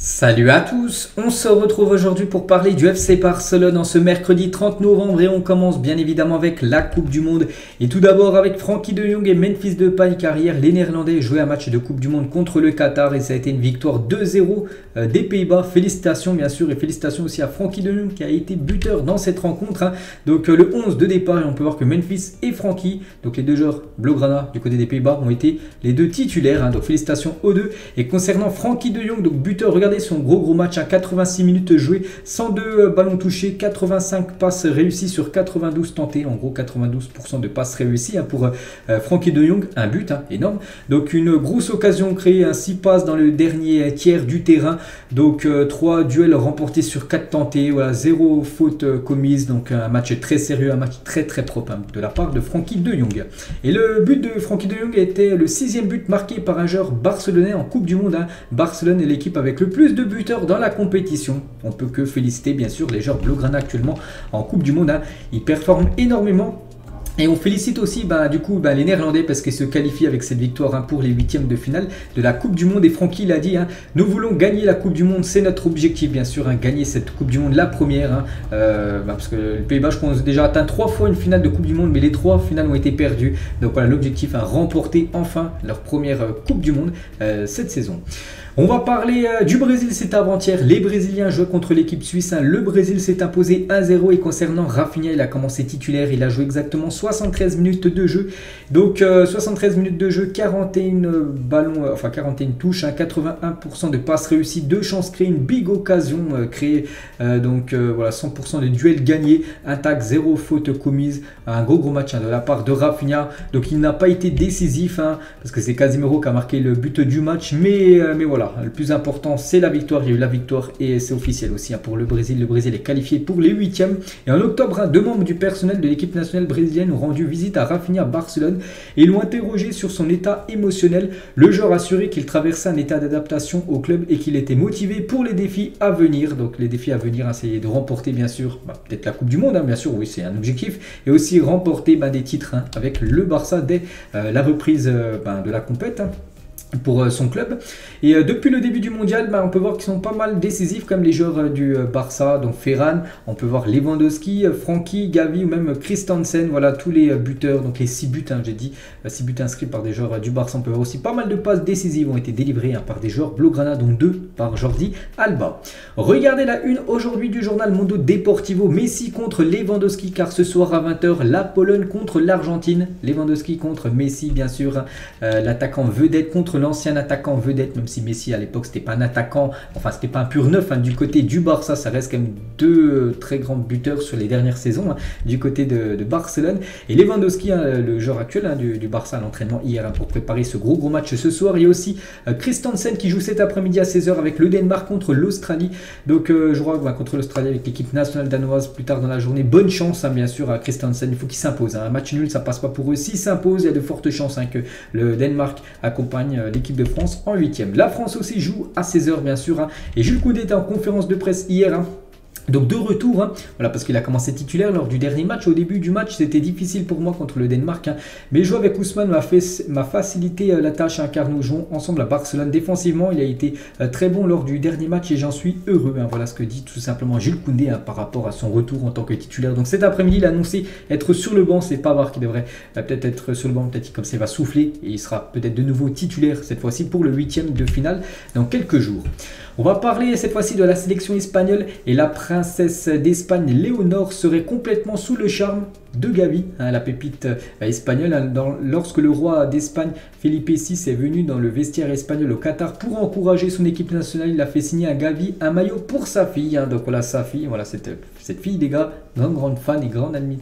Salut à tous, on se retrouve aujourd'hui pour parler du FC Barcelone en ce mercredi 30 novembre et on commence bien évidemment avec la Coupe du Monde et tout d'abord avec Frenkie de Jong et Memphis Depay car hier les Néerlandais jouaient un match de Coupe du Monde contre le Qatar et ça a été une victoire 2-0 des Pays-Bas. Félicitations bien sûr et félicitations aussi à Frenkie de Jong qui a été buteur dans cette rencontre. Donc le 11 de départ et on peut voir que Memphis et Frenkie, donc les deux joueurs Blaugrana du côté des Pays-Bas ont été les deux titulaires, donc félicitations aux deux. Et concernant Frenkie de Jong, donc buteur, regardez son gros match à 86 minutes jouées, 102 ballons touchés, 85 passes réussies sur 92 tentées, en gros 92% de passes réussies pour Frenkie de Jong, un but énorme. Donc une grosse occasion créée, 6 passes dans le dernier tiers du terrain, donc 3 duels remportés sur 4 tentés, voilà, 0 faute commise, donc un match très sérieux, un match très propre de la part de Frenkie de Jong. Et le but de Frenkie de Jong était le 6e but marqué par un joueur barcelonais en Coupe du Monde. Barcelone est l'équipe avec le plus de buteurs dans la compétition. On peut que féliciter bien sûr les joueurs Blaugrana actuellement en Coupe du Monde. Ils performent énormément. Et on félicite aussi les Néerlandais parce qu'ils se qualifient avec cette victoire pour les huitièmes de finale de la Coupe du Monde. Et Frenkie l'a dit, nous voulons gagner la Coupe du Monde, c'est notre objectif bien sûr, gagner cette Coupe du Monde, la première. Parce que les Pays-Bas, je pense, ont déjà atteint 3 fois une finale de Coupe du Monde, mais les 3 finales ont été perdues. Donc voilà, l'objectif, remporter enfin leur première Coupe du Monde cette saison. On va parler du Brésil, c'est avant-hier. Les Brésiliens jouent contre l'équipe suisse. Le Brésil s'est imposé 1-0 et concernant Rafinha, il a commencé titulaire. Il a joué exactement 73 minutes de jeu. Donc 73 minutes de jeu, 41 touches, 81% de passes réussies, 2 chances créées, une big occasion créée. Voilà, 100% de duels gagnés, un tag, 0 faute commise. Un gros match de la part de Rafinha. Donc il n'a pas été décisif parce que c'est Casemiro qui a marqué le but du match. Mais voilà. Le plus important, c'est la victoire. Il y a eu la victoire et c'est officiel aussi pour le Brésil. Le Brésil est qualifié pour les huitièmes. Et en octobre, 2 membres du personnel de l'équipe nationale brésilienne ont rendu visite à Rafinha à Barcelone et l'ont interrogé sur son état émotionnel. Le joueur a assuré qu'il traversait un état d'adaptation au club et qu'il était motivé pour les défis à venir. Donc les défis à venir, c'est de remporter bien sûr, peut-être la Coupe du Monde, bien sûr, oui, c'est un objectif. Et aussi remporter des titres avec le Barça dès la reprise de la compète. Pour son club. Et depuis le début du mondial, on peut voir qu'ils sont pas mal décisifs comme les joueurs du Barça, donc Ferran, on peut voir Lewandowski, Frenkie, Gavi ou même Christensen, voilà tous les buteurs, donc les 6 buts, j'ai dit, 6 buts inscrits par des joueurs du Barça. On peut voir aussi pas mal de passes décisives ont été délivrées par des joueurs Blaugrana, dont 2 par Jordi Alba. Regardez la une aujourd'hui du journal Mundo Deportivo, Messi contre Lewandowski, car ce soir à 20h, la Pologne contre l'Argentine, Lewandowski contre Messi bien sûr, l'attaquant vedette contre l'ancien attaquant vedette, même si Messi à l'époque c'était pas un attaquant, enfin c'était pas un pur neuf du côté du Barça, ça reste quand même 2 très grands buteurs sur les dernières saisons du côté de Barcelone. Et Lewandowski, le joueur actuel du Barça à l'entraînement hier pour préparer ce gros match ce soir. Il y a aussi Christensen qui joue cet après-midi à 16h avec le Danemark contre l'Australie. Donc je crois contre l'Australie avec l'équipe nationale danoise plus tard dans la journée. Bonne chance bien sûr à Christensen, il faut qu'il s'impose. Un match nul ça passe pas pour eux, s'il s'impose il y a de fortes chances que le Danemark accompagne l'équipe de France en 8e. La France aussi joue à 16h bien sûr. Et Jules Koundé était en conférence de presse hier. Donc de retour, voilà, parce qu'il a commencé titulaire lors du dernier match. Au début du match, c'était difficile pour moi contre le Danemark. Mais jouer avec Ousmane m'a facilité la tâche car nous jouons ensemble à Barcelone. Défensivement, il a été très bon lors du dernier match et j'en suis heureux. Voilà ce que dit tout simplement Jules Koundé par rapport à son retour en tant que titulaire. Donc cet après-midi, il a annoncé être sur le banc. C'est Pavard qui devrait peut-être être sur le banc. Peut-être comme ça, il va souffler et il sera peut-être de nouveau titulaire cette fois-ci pour le 8e de finale dans quelques jours. On va parler cette fois-ci de la sélection espagnole et la princesse d'Espagne, Léonore, serait complètement sous le charme de Gavi, la pépite espagnole. Lorsque le roi d'Espagne, Felipe VI, est venu dans le vestiaire espagnol au Qatar pour encourager son équipe nationale, il a fait signer à Gavi un maillot pour sa fille. Donc voilà sa fille, voilà cette fille des gars, grande fan et grande amie.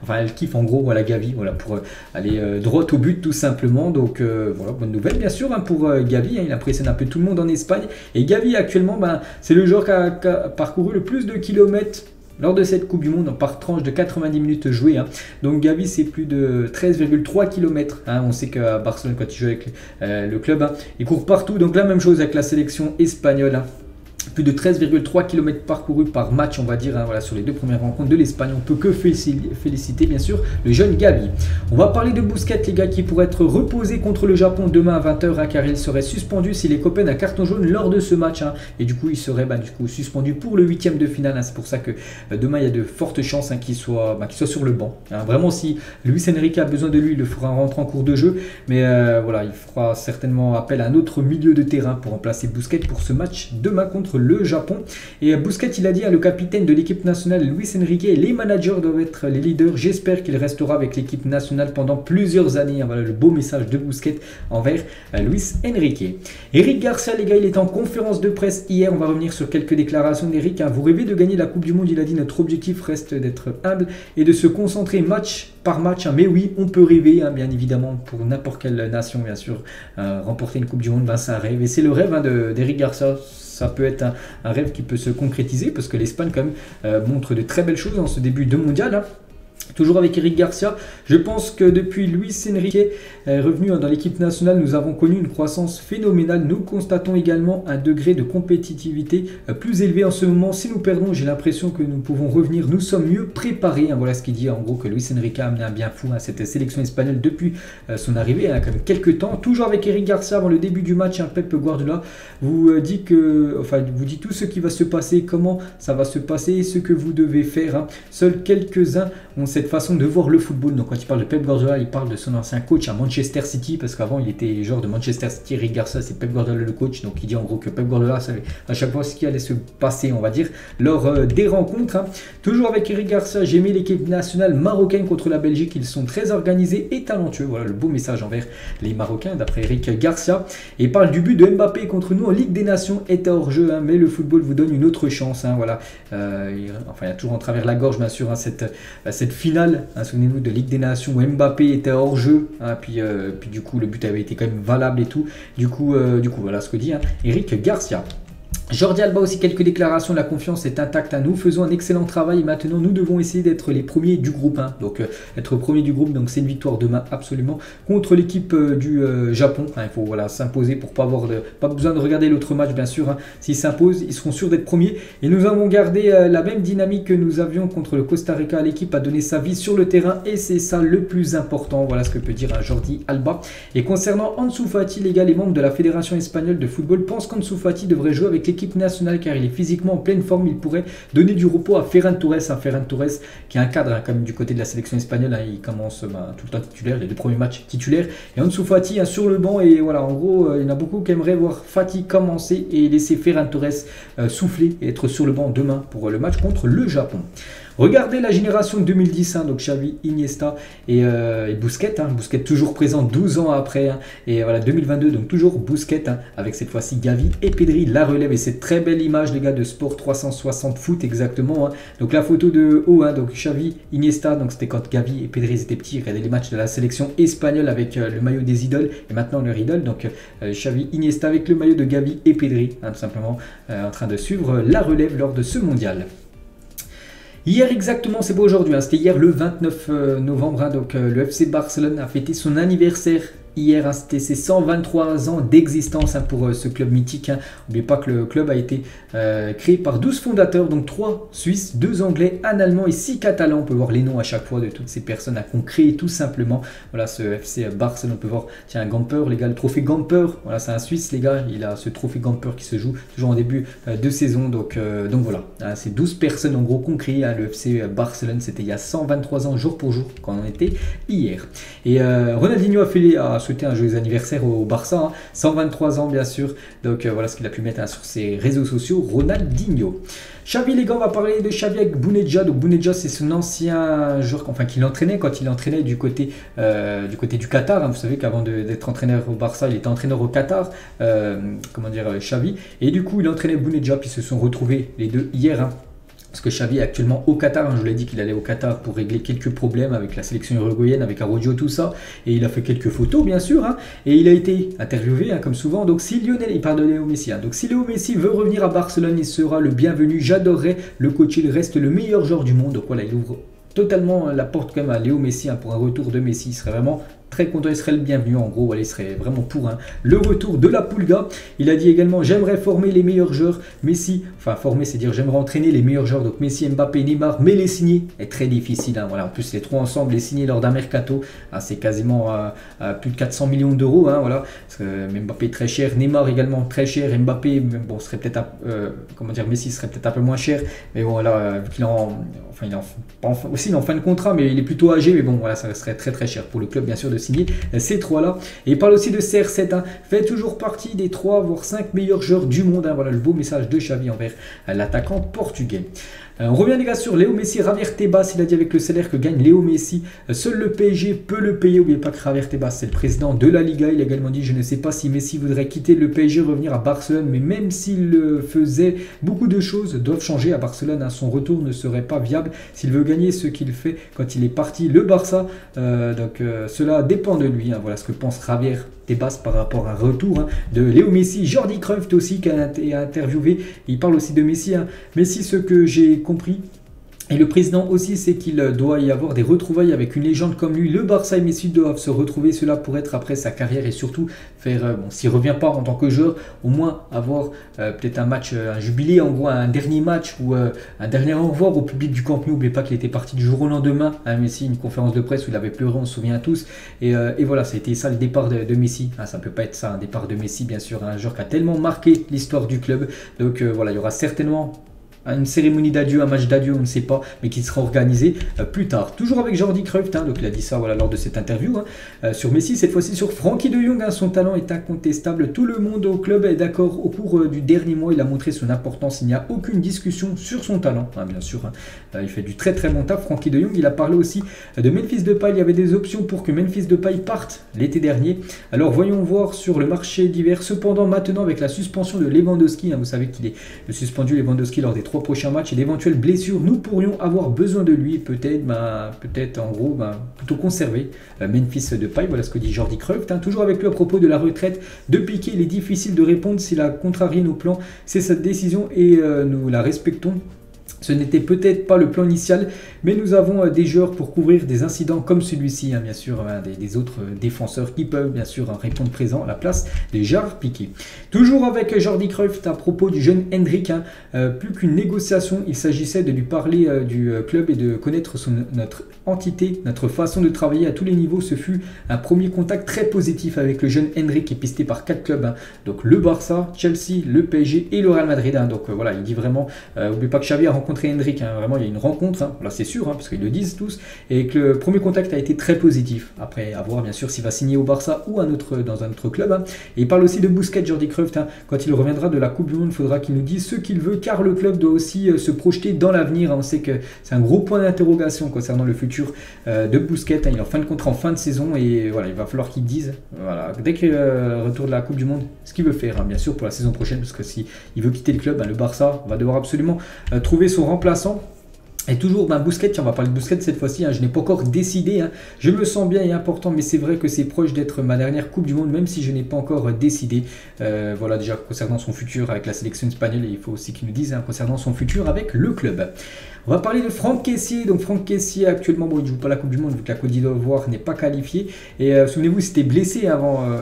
Enfin elle kiffe en gros, voilà Gavi, voilà pour aller droit au but tout simplement. Donc voilà, bonne nouvelle bien sûr pour Gavi, il impressionne un peu tout le monde en Espagne. Et Gavi actuellement, c'est le joueur qui a parcouru le plus de kilomètres lors de cette Coupe du Monde par tranche de 90 minutes jouées. Donc Gavi c'est plus de 13,3 km. On sait qu'à Barcelone quand il joue avec le club, il court partout. Donc la même chose avec la sélection espagnole. Plus de 13,3 km parcourus par match, on va dire, voilà, sur les 2 premières rencontres de l'Espagne. On peut que féliciter, bien sûr, le jeune Gavi. On va parler de Busquets, les gars, qui pourrait être reposé contre le Japon demain à 20h, car il serait suspendu si les Copains un carton jaune lors de ce match. Et du coup, il serait suspendu pour le 8e de finale. C'est pour ça que demain, il y a de fortes chances qu'il soit sur le banc. Vraiment, si Luis Enrique a besoin de lui, il le fera rentrer en cours de jeu. Mais voilà, il fera certainement appel à un autre milieu de terrain pour remplacer Busquets pour ce match demain contre le Japon. Et Busquets, il a dit, le capitaine de l'équipe nationale, Luis Enrique, les managers doivent être les leaders. J'espère qu'il restera avec l'équipe nationale pendant plusieurs années. Voilà le beau message de Busquets envers Luis Enrique. Eric Garcia, les gars, il est en conférence de presse hier. On va revenir sur quelques déclarations d'Eric. Vous rêvez de gagner la Coupe du Monde, il a dit, notre objectif reste d'être humble et de se concentrer match par match. Mais oui, on peut rêver, bien évidemment, pour n'importe quelle nation, bien sûr. Remporter une Coupe du Monde, c'est un rêve. Et c'est le rêve d'Eric Garcia. Ça peut être un rêve qui peut se concrétiser parce que l'Espagne quand même montre de très belles choses dans ce début de mondial. Toujours avec Eric Garcia, je pense que depuis Luis Enrique est revenu dans l'équipe nationale, nous avons connu une croissance phénoménale. Nous constatons également un degré de compétitivité plus élevé en ce moment. Si nous perdons, j'ai l'impression que nous pouvons revenir. Nous sommes mieux préparés. Voilà ce qu'il dit en gros, que Luis Enrique a amené un bien fou à cette sélection espagnole depuis son arrivée, quand même quelques temps. Toujours avec Eric Garcia avant le début du match, Pep Guardiola vous dit tout ce qui va se passer, comment ça va se passer, ce que vous devez faire. Seuls quelques-uns ont cette façon de voir le football. Donc quand il parle de Pep Guardiola, il parle de son ancien coach à Manchester City, parce qu'avant il était joueur de Manchester City. Eric Garcia, c'est Pep Guardiola le coach, donc il dit en gros que Pep Guardiola savait à chaque fois ce qui allait se passer, on va dire, lors des rencontres. Toujours avec Eric Garcia, j'ai mis l'équipe nationale marocaine contre la Belgique, ils sont très organisés et talentueux. Voilà le beau message envers les Marocains d'après Eric Garcia. Et il parle du but de Mbappé contre nous en Ligue des Nations, était hors jeu, mais le football vous donne une autre chance. Voilà, il y a toujours en travers la gorge, bien sûr, cette finale, souvenez-vous, de Ligue des Nations où Mbappé était hors jeu, puis du coup le but avait été quand même valable et tout. Du coup voilà ce que dit Eric Garcia. Jordi Alba aussi, quelques déclarations. La confiance est intacte. Nous faisons un excellent travail et maintenant nous devons essayer d'être les premiers du groupe. Donc être premier du groupe, donc c'est une victoire demain absolument contre l'équipe du Japon. Il faut s'imposer pour pas besoin de regarder l'autre match, bien sûr. S'ils s'imposent, ils seront sûrs d'être premiers. Et nous avons gardé la même dynamique que nous avions contre le Costa Rica. L'équipe a donné sa vie sur le terrain et c'est ça le plus important. Voilà ce que peut dire Jordi Alba. Et concernant Ansu Fati, les gars, les membres de la Fédération espagnole de football pensent qu'Ansu Fati devrait jouer avec l'équipe nationale car il est physiquement en pleine forme. Il pourrait donner du repos à Ferran Torres, Ferran Torres qui est un cadre quand même du côté de la sélection espagnole. Il commence tout le temps titulaire, les 2 premiers matchs titulaires, et Ansu Fati sur le banc. Et voilà, en gros, il y en a beaucoup qui aimeraient voir Fati commencer et laisser Ferran Torres souffler et être sur le banc demain pour le match contre le Japon. Regardez la génération 2010, donc Xavi, Iniesta et Busquets. Busquets toujours présent 12 ans après. Et voilà, 2022, donc toujours Busquets, avec cette fois-ci Gavi et Pedri, la relève. Et cette très belle image, les gars, de Sport 360 Foot, exactement. Donc la photo de haut, donc Xavi, Iniesta, donc c'était quand Gavi et Pedri étaient petits. Regardez les matchs de la sélection espagnole avec le maillot des idoles et maintenant leur idole. Donc Xavi, Iniesta avec le maillot de Gavi et Pedri, tout simplement en train de suivre la relève lors de ce mondial. Hier exactement, c'est pas aujourd'hui, c'était hier le 29 novembre, donc le FC Barcelone a fêté son anniversaire. Hier, c'était ses 123 ans d'existence pour ce club mythique. N'oubliez pas que le club a été créé par 12 fondateurs, donc 3 Suisses, 2 Anglais, un Allemand et 6 Catalans. On peut voir les noms à chaque fois de toutes ces personnes qui ont créé tout simplement. Voilà, ce FC Barcelone, on peut voir, tiens, un Gamper, les gars, le trophée Gamper. Voilà, c'est un Suisse, les gars, il a ce trophée Gamper qui se joue toujours en début de saison. Donc voilà, c'est 12 personnes en gros qui ont créé le FC Barcelone. C'était il y a 123 ans, jour pour jour, quand on était hier. Et Ronaldinho a souhaité un joyeux anniversaire au Barça, 123 ans bien sûr, donc voilà ce qu'il a pu mettre sur ses réseaux sociaux, Ronaldinho. Xavi, les gars, on va parler de Xavi avec Bounedjah. Donc Bounedjah, c'est son ancien joueur, qui l'entraînait quand il entraînait du côté du Qatar. Vous savez qu'avant d'être entraîneur au Barça, il était entraîneur au Qatar, Xavi, et du coup il entraînait Bounedjah, puis ils se sont retrouvés les deux hier. Parce que Xavi est actuellement au Qatar, je vous l'ai dit qu'il allait au Qatar pour régler quelques problèmes avec la sélection uruguayenne, avec Araujo, tout ça. Et il a fait quelques photos, bien sûr. Et il a été interviewé, comme souvent. Donc si il parle de Léo Messi. Donc si Léo Messi veut revenir à Barcelone, il sera le bienvenu. J'adorerais le coach, il reste le meilleur joueur du monde. Donc voilà, il ouvre totalement la porte quand même à Léo Messi pour un retour de Messi. Il serait vraiment très content, il serait le bienvenu. En gros, voilà, il serait vraiment pour le retour de la Pulga. Il a dit également, j'aimerais former les meilleurs joueurs. Messi, enfin former, c'est dire j'aimerais entraîner les meilleurs joueurs. Donc Messi, Mbappé, Neymar, mais les signer est très difficile. Voilà, en plus, les trois ensemble, les signer lors d'un mercato, c'est quasiment plus de 400 millions d'euros. Voilà, parce que Mbappé très cher, Neymar également très cher, Mbappé, bon, serait peut-être, comment dire, Messi serait peut-être un peu moins cher. Mais bon, là, vu qu'il est en fin de contrat, mais il est plutôt âgé. Mais bon, voilà, ça serait très très cher pour le club, bien sûr, de signer ces trois-là. Et il parle aussi de CR7, fait toujours partie des 3 voire 5 meilleurs joueurs du monde. Voilà le beau message de Xavi envers l'attaquant portugais. On revient les gars sur Léo Messi, Javier Tebas, il a dit avec le salaire que gagne Léo Messi, seul le PSG peut le payer. N'oubliez pas que Javier Tebas c'est le président de la Liga, il a également dit je ne sais pas si Messi voudrait quitter le PSG, revenir à Barcelone, mais même s'il le faisait, beaucoup de choses doivent changer à Barcelone, son retour ne serait pas viable s'il veut gagner ce qu'il fait quand il est parti le Barça, donc cela dépend de lui, voilà ce que pense Javier Tebas par rapport à un retour de Léo Messi. Jordi Cruyff aussi qui a été interviewé, il parle aussi de Messi. Messi, ce que j'ai compris, et le président aussi, c'est qu'il doit y avoir des retrouvailles avec une légende comme lui. Le Barça et Messi doivent se retrouver, cela pour être après sa carrière et surtout faire, s'il ne revient pas en tant que joueur, au moins avoir peut-être un match, un jubilé, en gros un dernier match ou un dernier au revoir au public du Camp Nou. N'oubliez pas qu'il était parti du jour au lendemain. Messi, une conférence de presse où il avait pleuré, on se souvient tous. Et voilà, ça a été ça le départ de Messi. Ça ne peut pas être ça, un départ de Messi, bien sûr, un joueur qui a tellement marqué l'histoire du club. Donc voilà, il y aura certainement une cérémonie d'adieu, un match d'adieu, on ne sait pas, mais qui sera organisé plus tard. Toujours avec Jordi Cruyff, donc il a dit ça lors de cette interview, sur Messi, cette fois-ci sur Frenkie de Jong, son talent est incontestable, tout le monde au club est d'accord. Au cours du dernier mois, il a montré son importance, il n'y a aucune discussion sur son talent, bien sûr, il fait du très très bon taf, Frenkie de Jong. Il a parlé aussi de Memphis Depay, il y avait des options pour que Memphis Depay parte l'été dernier, alors voyons voir sur le marché d'hiver. Cependant, maintenant avec la suspension de Lewandowski, vous savez qu'il est suspendu Lewandowski lors des 3 prochains matchs et d'éventuelles blessures, nous pourrions avoir besoin de lui, peut-être en gros plutôt conserver Memphis Depay. Voilà ce que dit Jordi Cruyff. Toujours avec lui à propos de la retraite de Piqué, il est difficile de répondre s'il a contrarié nos plans, c'est sa décision et nous la respectons. Ce n'était peut-être pas le plan initial, mais nous avons des joueurs pour couvrir des incidents comme celui-ci, bien sûr, des autres défenseurs qui peuvent bien sûr répondre présent à la place de Gérard Piqué. Toujours avec Jordi Cruyff à propos du jeune Endrick, plus qu'une négociation, il s'agissait de lui parler du club et de connaître notre entité, notre façon de travailler à tous les niveaux. Ce fut un premier contact très positif avec le jeune Endrick qui est pisté par 4 clubs, donc le Barça, Chelsea, le PSG et le Real Madrid. Donc voilà, il dit vraiment, n'oubliez pas que Xavi a rencontré Endrick, vraiment il y a une rencontre, là c'est sûr, parce qu'ils le disent tous, et que le premier contact a été très positif. Après, à voir bien sûr s'il va signer au Barça ou dans un autre club. Et il parle aussi de Busquets, Jordi Cruyff, quand il reviendra de la Coupe du Monde, il faudra qu'il nous dise ce qu'il veut, car le club doit aussi se projeter dans l'avenir. On sait que c'est un gros point d'interrogation concernant le futur de Busquets. Il est en fin de contrat, en fin de saison, et voilà, il va falloir qu'il dise, dès qu'il retour de la Coupe du Monde, ce qu'il veut faire, bien sûr, pour la saison prochaine, parce que s'il veut quitter le club, le Barça va devoir absolument trouver son remplaçant. Et toujours Busquets, on va parler de Busquets cette fois-ci, je n'ai pas encore décidé, je me sens bien et important, mais c'est vrai que c'est proche d'être ma dernière Coupe du Monde, même si je n'ai pas encore décidé. Voilà, déjà concernant son futur avec la sélection espagnole, il faut aussi qu'il nous dise concernant son futur avec le club. On va parler de Franck Kessié. Donc Franck Kessié actuellement, il ne joue pas la Coupe du Monde vu que la Côte d'Ivoire n'est pas qualifiée. Et souvenez-vous, il s'était blessé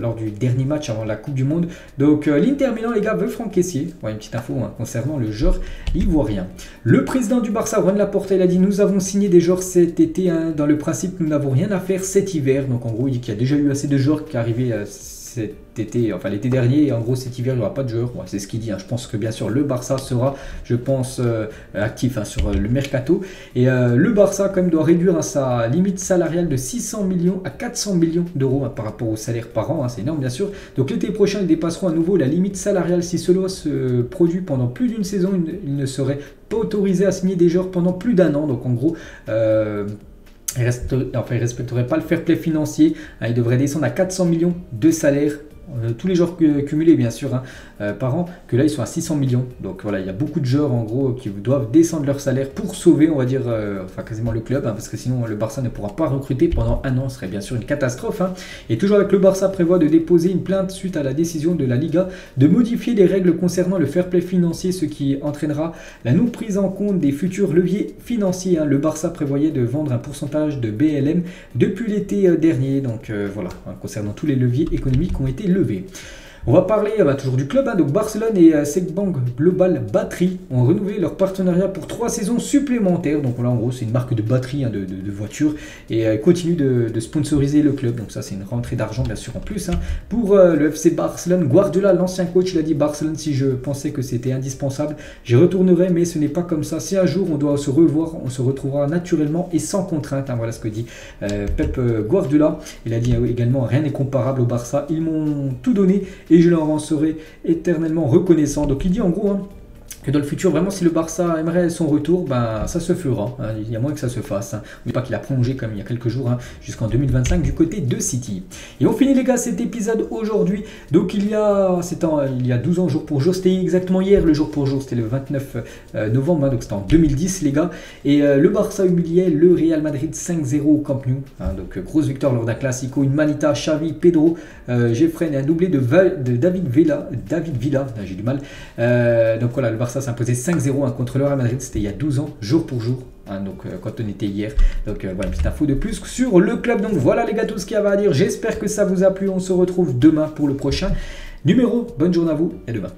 lors du dernier match avant la Coupe du Monde. Donc l'Inter Milan, les gars, veut Franck Kessié. Une petite info concernant le joueur ivoirien. Le président du Barça, Juan Laporta, il a dit nous avons signé des joueurs cet été. Dans le principe, nous n'avons rien à faire cet hiver. Donc en gros, il dit qu'il y a déjà eu assez de joueurs qui arrivaient cet été, enfin l'été dernier, et en gros cet hiver il n'y aura pas de joueurs, c'est ce qu'il dit. Je pense que bien sûr le Barça sera, je pense, actif sur le mercato, et le Barça quand même doit réduire sa limite salariale de 600 millions à 400 millions d'euros par rapport au salaire par an, c'est énorme bien sûr. Donc l'été prochain ils dépasseront à nouveau la limite salariale. Si cela se produit pendant plus d'une saison, ils ne seraient pas autorisés à signer des joueurs pendant plus d'un an. Donc en gros il ne respecterait pas le fair play financier. Il devrait descendre à 400 millions de salaire tous les joueurs cumulés bien sûr par an, que là ils sont à 600 millions. Donc voilà, il y a beaucoup de joueurs en gros qui doivent descendre leur salaire pour sauver, on va dire, enfin quasiment le club, parce que sinon le Barça ne pourra pas recruter pendant un an, ce serait bien sûr une catastrophe. Et toujours avec le Barça prévoit de déposer une plainte suite à la décision de la Liga de modifier les règles concernant le fair play financier, ce qui entraînera la non prise en compte des futurs leviers financiers. Le Barça prévoyait de vendre un pourcentage de BLM depuis l'été dernier, donc voilà, concernant tous les leviers économiques qui ont été levés. On va parler toujours du club, donc Barcelone et Segbank Global Battery ont renouvelé leur partenariat pour 3 saisons supplémentaires. Donc là en gros c'est une marque de batterie de voitures et continue de sponsoriser le club. Donc ça c'est une rentrée d'argent bien sûr en plus. Pour le FC Barcelone, Guardiola, l'ancien coach, il a dit: Barcelone, si je pensais que c'était indispensable, j'y retournerai, mais ce n'est pas comme ça. Si un jour on doit se revoir, on se retrouvera naturellement et sans contrainte. Voilà ce que dit Pep Guardiola. Il a dit également: rien n'est comparable au Barça, ils m'ont tout donné et je leur en serai éternellement reconnaissant. Donc il dit en gros que dans le futur, vraiment, si le Barça aimerait son retour, ça se fera. Il y a moins que ça se fasse. N'oubliez pas qu'il a prolongé comme il y a quelques jours jusqu'en 2025 du côté de City. Et on finit les gars cet épisode aujourd'hui. Donc il y a 12 ans jour pour jour. C'était exactement hier le jour pour jour. C'était le 29 novembre. Donc c'était en 2010 les gars. Et le Barça humiliait le Real Madrid 5-0 au Camp Nou. Donc grosse victoire lors d'un classico. Une manita, Xavi, Pedro, Jeffren et un doublé de David Villa. J'ai du mal. Donc voilà, le Barça s'imposait 5-0 contre le Real Madrid, c'était il y a 12 ans, jour pour jour, donc quand on était hier. Donc voilà, petite info de plus sur le club. Donc voilà les gars, tout ce qu'il y avait à dire. J'espère que ça vous a plu. On se retrouve demain pour le prochain numéro. Bonne journée à vous et demain.